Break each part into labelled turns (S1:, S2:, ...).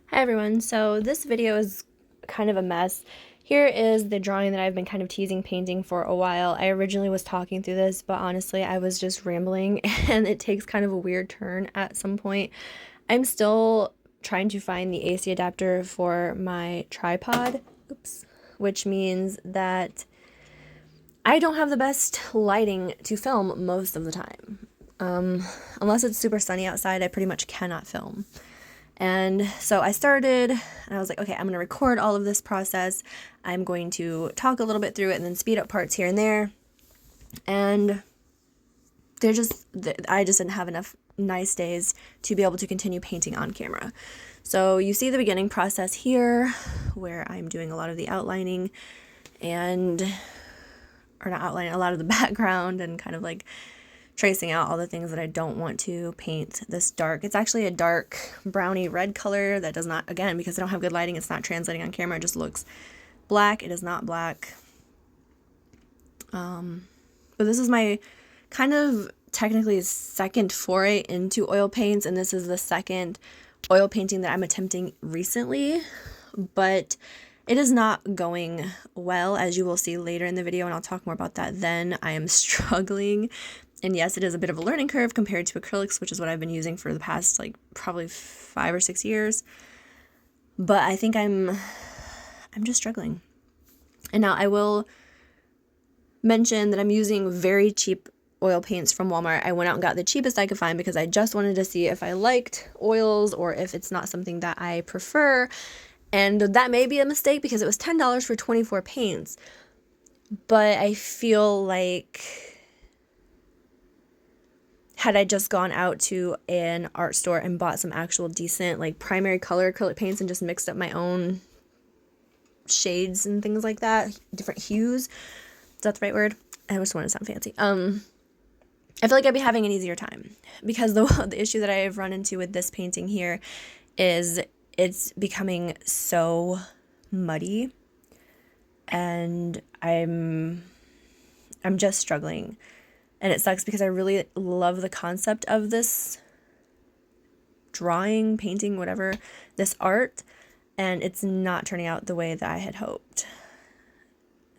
S1: Hi everyone, so this video is kind of a mess. Here is the drawing that I've been kind of teasing painting for a while. I originally was talking through this, but honestly I was just rambling and it takes kind of a weird turn at some point. I'm still trying to find the AC adapter for my tripod, which means that I don't have the best lighting to film most of the time. Unless it's super sunny outside, I pretty much cannot film. And so I started and I was like, okay, I'm going to record all of this process. I'm going to talk a little bit through it and then speed up parts here and there. And I just didn't have enough nice days to be able to continue painting on camera. So you see the beginning process here where I'm doing a lot of the outlining or not outlining, a lot of the background and kind of like tracing out all the things that I don't want to paint this dark. It's actually a dark browny red color that does not, again, because I don't have good lighting, it's not translating on camera. It just looks black. It is not black. But this is my kind of technically second foray into oil paints, and this is the second oil painting that I'm attempting recently, but it is not going well, as you will see later in the video, and I'll talk more about that then. I am struggling. And yes, it is a bit of a learning curve compared to acrylics, which is what I've been using for the past like probably 5 or 6 years. But I think I'm just struggling. And now I will mention that I'm using very cheap oil paints from Walmart. I went out and got the cheapest I could find because I just wanted to see if I liked oils or if it's not something that I prefer. And that may be a mistake because it was $10 for 24 paints. But I feel like had I just gone out to an art store and bought some actual decent like primary color acrylic paints and just mixed up my own shades and things like that, different hues, is that the right word? I just want to sound fancy. I feel like I'd be having an easier time because the issue that I have run into with this painting here is it's becoming so muddy and I'm just struggling. And it sucks because I really love the concept of this drawing, painting, whatever, this art, and it's not turning out the way that I had hoped.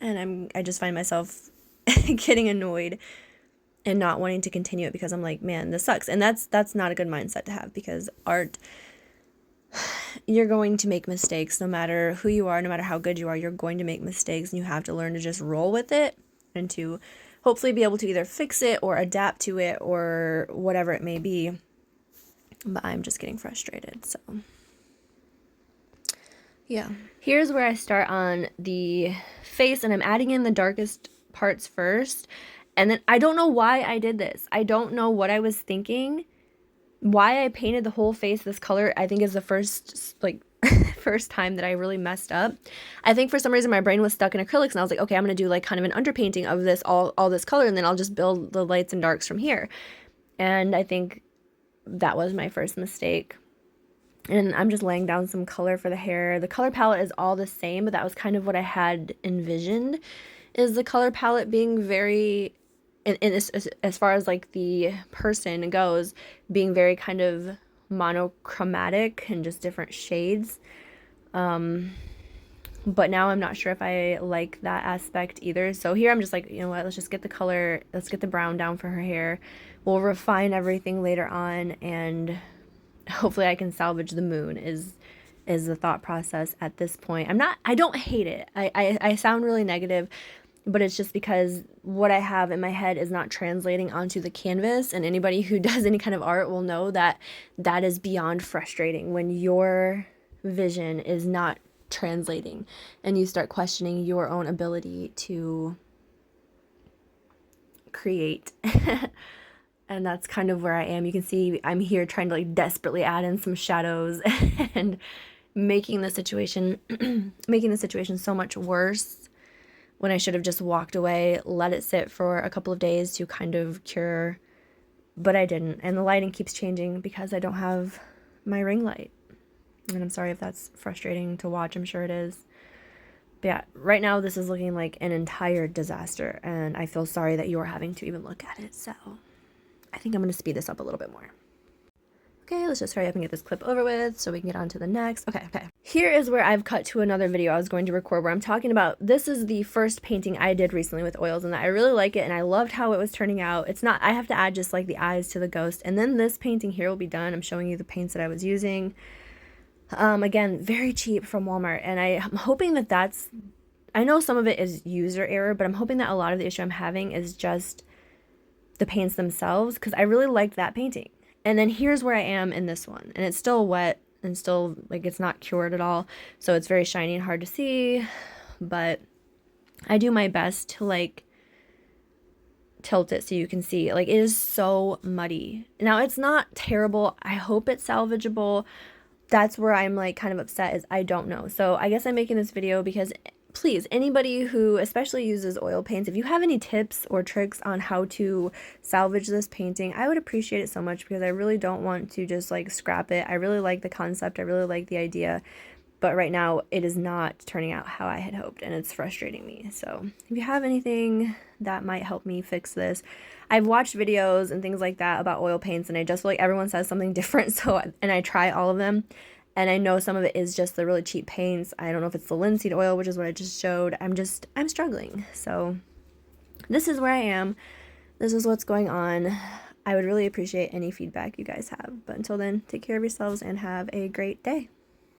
S1: And I just find myself getting annoyed and not wanting to continue it because I'm like, man, this sucks. And that's not a good mindset to have because art, you're going to make mistakes no matter who you are, no matter how good you are, you're going to make mistakes and you have to learn to just roll with it and to hopefully be able to either fix it or adapt to it or whatever it may be. But I'm just getting frustrated, so yeah. Here's where I start on the face, and I'm adding in the darkest parts first. And then I don't know why I did this. I don't know what I was thinking. Why I painted the whole face this color, I think is the first, like, first time that I really messed up. I think for some reason my brain was stuck in acrylics and I was like, okay, I'm going to do like kind of an underpainting of this, all this color, and then I'll just build the lights and darks from here. And I think that was my first mistake. And I'm just laying down some color for the hair. The color palette is all the same, but that was kind of what I had envisioned, is the color palette being very, and as far as like the person goes, being very kind of monochromatic and just different shades. But now I'm not sure if I like that aspect either. So here I'm just like, you know what, let's just get the color, let's get the brown down for her hair. We'll refine everything later on, and hopefully I can salvage the moon is the thought process at this point. I don't hate it. I sound really negative, but it's just because what I have in my head is not translating onto the canvas, and anybody who does any kind of art will know that that is beyond frustrating when your vision is not translating and you start questioning your own ability to create. And that's kind of where I am. You can see I'm here trying to like desperately add in some shadows and making the situation so much worse when I should have just walked away, let it sit for a couple of days to kind of cure, but I didn't. And the lighting keeps changing because I don't have my ring light. And I'm sorry if that's frustrating to watch, I'm sure it is. But yeah, right now this is looking like an entire disaster, and I feel sorry that you're having to even look at it, so I think I'm going to speed this up a little bit more. Okay, let's just hurry up and get this clip over with so we can get on to the next. Okay. Here is where I've cut to another video I was going to record where I'm talking about, this is the first painting I did recently with oils, and I really like it and I loved how it was turning out. It's not, I have to add just like the eyes to the ghost, and then this painting here will be done. I'm showing you the paints that I was using. Again, very cheap from Walmart, and I'm hoping that that's, I know some of it is user error, but I'm hoping that a lot of the issue I'm having is just the paints themselves, because I really liked that painting. And then here's where I am in this one, and it's still wet and still like it's not cured at all, so it's very shiny and hard to see, but I do my best to like tilt it so you can see. Like, it is so muddy. Now, it's not terrible. I hope it's salvageable. That's where I'm like kind of upset, is I don't know. So I guess I'm making this video because please, anybody who especially uses oil paints, if you have any tips or tricks on how to salvage this painting, I would appreciate it so much, because I really don't want to just like scrap it. I really like the concept. I really like the idea. But right now it is not turning out how I had hoped, and it's frustrating me. So if you have anything that might help me fix this, I've watched videos and things like that about oil paints, and I just feel like everyone says something different. So, and I try all of them, and I know some of it is just the really cheap paints. I don't know if it's the linseed oil, which is what I just showed. I'm struggling. So this is where I am. This is what's going on. I would really appreciate any feedback you guys have. But until then, take care of yourselves and have a great day.